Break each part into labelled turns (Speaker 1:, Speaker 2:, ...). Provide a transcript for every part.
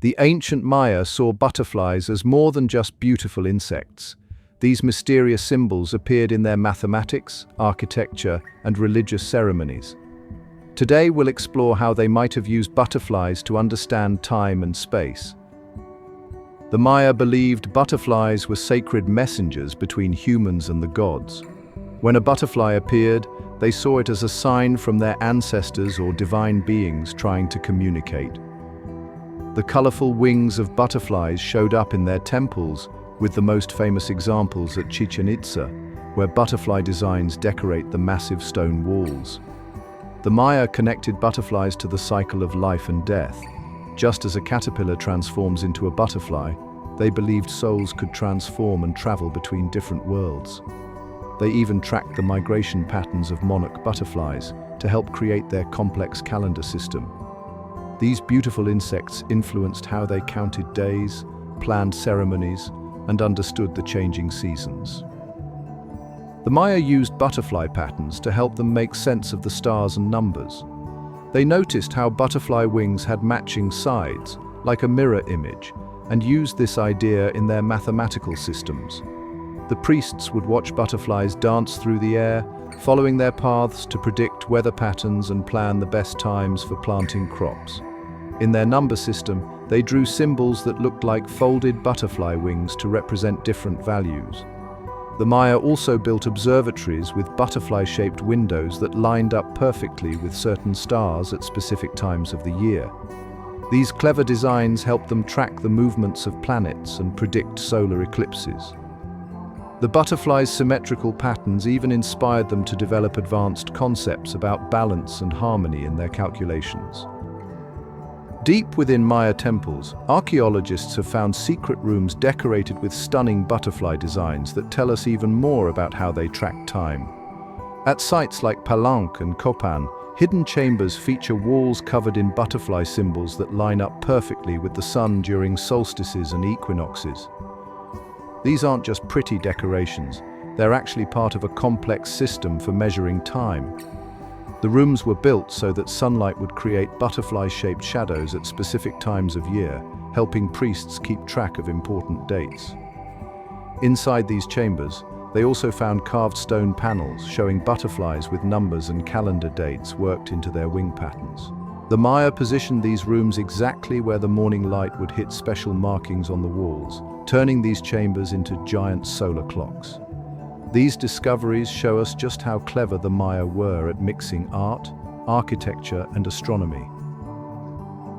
Speaker 1: The ancient Maya saw butterflies as more than just beautiful insects. These mysterious symbols appeared in their mathematics, architecture, and religious ceremonies. Today we'll explore how they might have used butterflies to understand time and space. The Maya believed butterflies were sacred messengers between humans and the gods. When a butterfly appeared, they saw it as a sign from their ancestors or divine beings trying to communicate. The colorful wings of butterflies showed up in their temples, with the most famous examples at Chichen Itza, where butterfly designs decorate the massive stone walls. The Maya connected butterflies to the cycle of life and death. Just as a caterpillar transforms into a butterfly, they believed souls could transform and travel between different worlds. They even tracked the migration patterns of monarch butterflies to help create their complex calendar system. These beautiful insects influenced how they counted days, planned ceremonies, and understood the changing seasons. The Maya used butterfly patterns to help them make sense of the stars and numbers. They noticed how butterfly wings had matching sides, like a mirror image, and used this idea in their mathematical systems. The priests would watch butterflies dance through the air, following their paths to predict weather patterns and plan the best times for planting crops. In their number system, they drew symbols that looked like folded butterfly wings to represent different values. The Maya also built observatories with butterfly-shaped windows that lined up perfectly with certain stars at specific times of the year. These clever designs helped them track the movements of planets and predict solar eclipses. The butterflies' symmetrical patterns even inspired them to develop advanced concepts about balance and harmony in their calculations. Deep within Maya temples, archaeologists have found secret rooms decorated with stunning butterfly designs that tell us even more about how they track time. At sites like Palenque and Copan, hidden chambers feature walls covered in butterfly symbols that line up perfectly with the sun during solstices and equinoxes. These aren't just pretty decorations, they're actually part of a complex system for measuring time. The rooms were built so that sunlight would create butterfly-shaped shadows at specific times of year, helping priests keep track of important dates. Inside these chambers, they also found carved stone panels showing butterflies with numbers and calendar dates worked into their wing patterns. The Maya positioned these rooms exactly where the morning light would hit special markings on the walls, turning these chambers into giant solar clocks. These discoveries show us just how clever the Maya were at mixing art, architecture, and astronomy.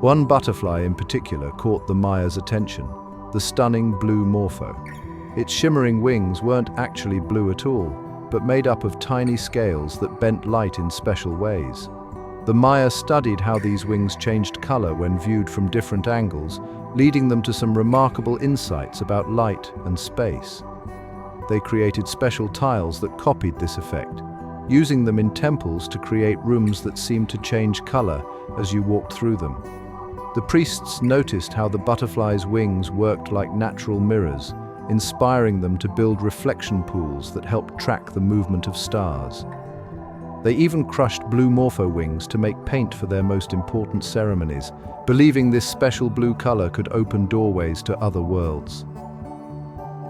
Speaker 1: One butterfly in particular caught the Maya's attention, the stunning blue Morpho. Its shimmering wings weren't actually blue at all, but made up of tiny scales that bent light in special ways. The Maya studied how these wings changed color when viewed from different angles, leading them to some remarkable insights about light and space. They created special tiles that copied this effect, using them in temples to create rooms that seemed to change color as you walked through them. The priests noticed how the butterflies' wings worked like natural mirrors, inspiring them to build reflection pools that helped track the movement of stars. They even crushed blue Morpho wings to make paint for their most important ceremonies, believing this special blue color could open doorways to other worlds.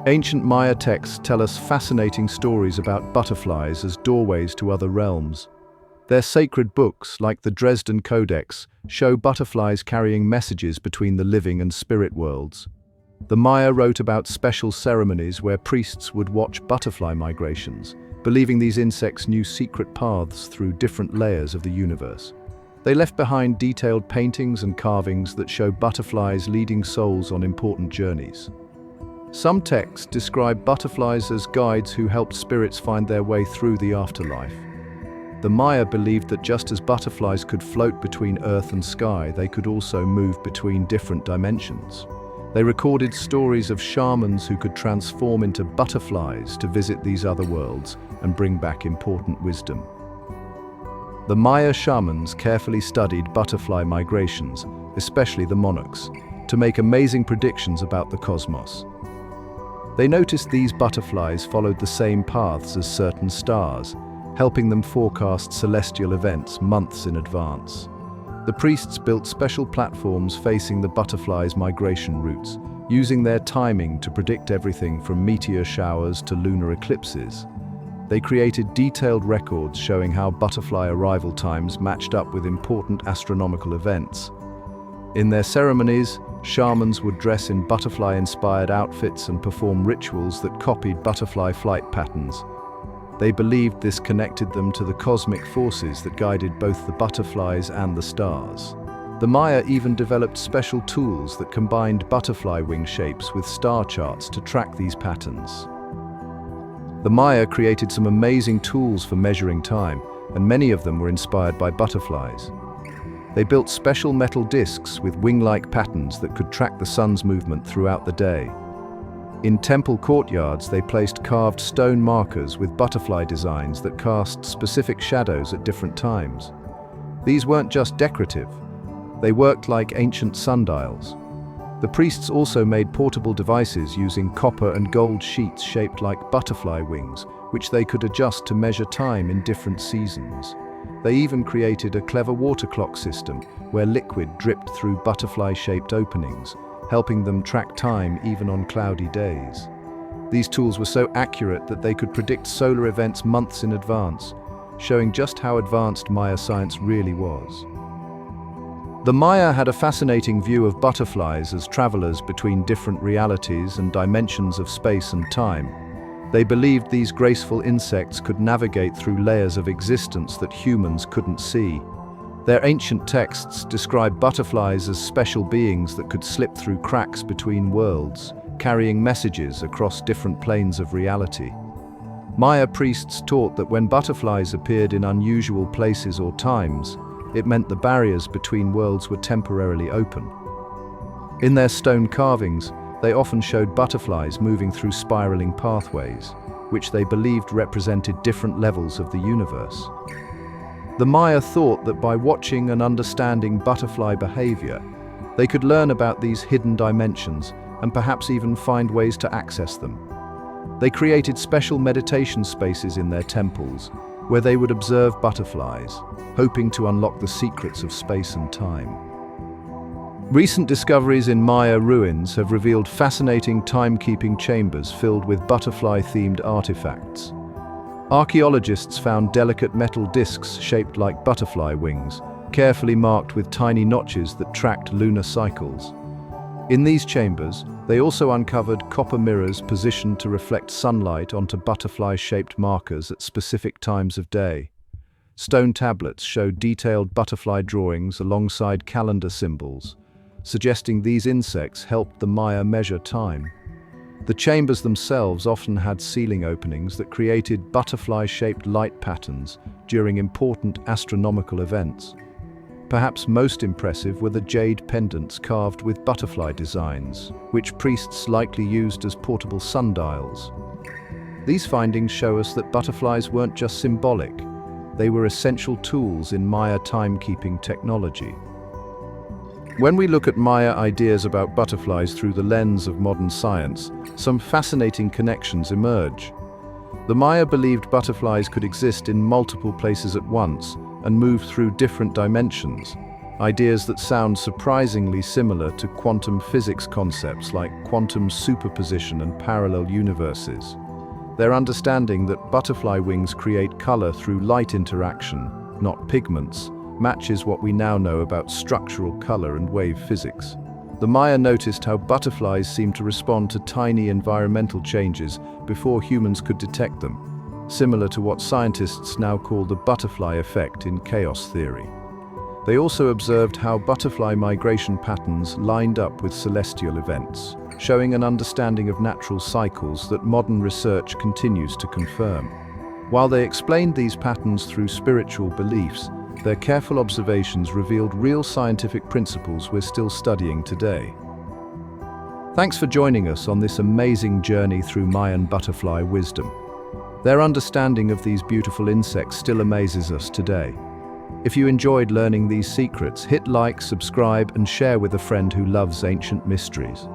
Speaker 1: Ancient Maya texts tell us fascinating stories about butterflies as doorways to other realms. Their sacred books, like the Dresden Codex, show butterflies carrying messages between the living and spirit worlds. The Maya wrote about special ceremonies where priests would watch butterfly migrations, believing these insects knew secret paths through different layers of the universe. They left behind detailed paintings and carvings that show butterflies leading souls on important journeys. Some texts describe butterflies as guides who helped spirits find their way through the afterlife. The Maya believed that just as butterflies could float between earth and sky, they could also move between different dimensions. They recorded stories of shamans who could transform into butterflies to visit these other worlds and bring back important wisdom. The Maya shamans carefully studied butterfly migrations, especially the monarchs, to make amazing predictions about the cosmos. They noticed these butterflies followed the same paths as certain stars, helping them forecast celestial events months in advance. The priests built special platforms facing the butterflies' migration routes, using their timing to predict everything from meteor showers to lunar eclipses. They created detailed records showing how butterfly arrival times matched up with important astronomical events. In their ceremonies, shamans would dress in butterfly-inspired outfits and perform rituals that copied butterfly flight patterns. They believed this connected them to the cosmic forces that guided both the butterflies and the stars. The Maya even developed special tools that combined butterfly wing shapes with star charts to track these patterns. The Maya created some amazing tools for measuring time, and many of them were inspired by butterflies. They built special metal discs with wing-like patterns that could track the sun's movement throughout the day. In temple courtyards, they placed carved stone markers with butterfly designs that cast specific shadows at different times. These weren't just decorative, they worked like ancient sundials. The priests also made portable devices using copper and gold sheets shaped like butterfly wings, which they could adjust to measure time in different seasons. They even created a clever water clock system where liquid dripped through butterfly-shaped openings, helping them track time even on cloudy days. These tools were so accurate that they could predict solar events months in advance, showing just how advanced Maya science really was. The Maya had a fascinating view of butterflies as travelers between different realities and dimensions of space and time. They believed these graceful insects could navigate through layers of existence that humans couldn't see. Their ancient texts describe butterflies as special beings that could slip through cracks between worlds, carrying messages across different planes of reality. Maya priests taught that when butterflies appeared in unusual places or times, it meant the barriers between worlds were temporarily open. In their stone carvings, they often showed butterflies moving through spiraling pathways, which they believed represented different levels of the universe. The Maya thought that by watching and understanding butterfly behavior, they could learn about these hidden dimensions and perhaps even find ways to access them. They created special meditation spaces in their temples, where they would observe butterflies, hoping to unlock the secrets of space and time. Recent discoveries in Maya ruins have revealed fascinating timekeeping chambers filled with butterfly-themed artifacts. Archaeologists found delicate metal discs shaped like butterfly wings, carefully marked with tiny notches that tracked lunar cycles. In these chambers, they also uncovered copper mirrors positioned to reflect sunlight onto butterfly-shaped markers at specific times of day. Stone tablets showed detailed butterfly drawings alongside calendar symbols, suggesting these insects helped the Maya measure time. The chambers themselves often had ceiling openings that created butterfly-shaped light patterns during important astronomical events. Perhaps most impressive were the jade pendants carved with butterfly designs, which priests likely used as portable sundials. These findings show us that butterflies weren't just symbolic, they were essential tools in Maya timekeeping technology. When we look at Maya ideas about butterflies through the lens of modern science, some fascinating connections emerge. The Maya believed butterflies could exist in multiple places at once and move through different dimensions, ideas that sound surprisingly similar to quantum physics concepts like quantum superposition and parallel universes. Their understanding that butterfly wings create color through light interaction, not pigments, matches what we now know about structural color and wave physics. The Maya noticed how butterflies seemed to respond to tiny environmental changes before humans could detect them, similar to what scientists now call the butterfly effect in chaos theory. They also observed how butterfly migration patterns lined up with celestial events, showing an understanding of natural cycles that modern research continues to confirm. While they explained these patterns through spiritual beliefs, their careful observations revealed real scientific principles we're still studying today. Thanks for joining us on this amazing journey through Mayan butterfly wisdom. Their understanding of these beautiful insects still amazes us today. If you enjoyed learning these secrets, hit like, subscribe, and share with a friend who loves ancient mysteries.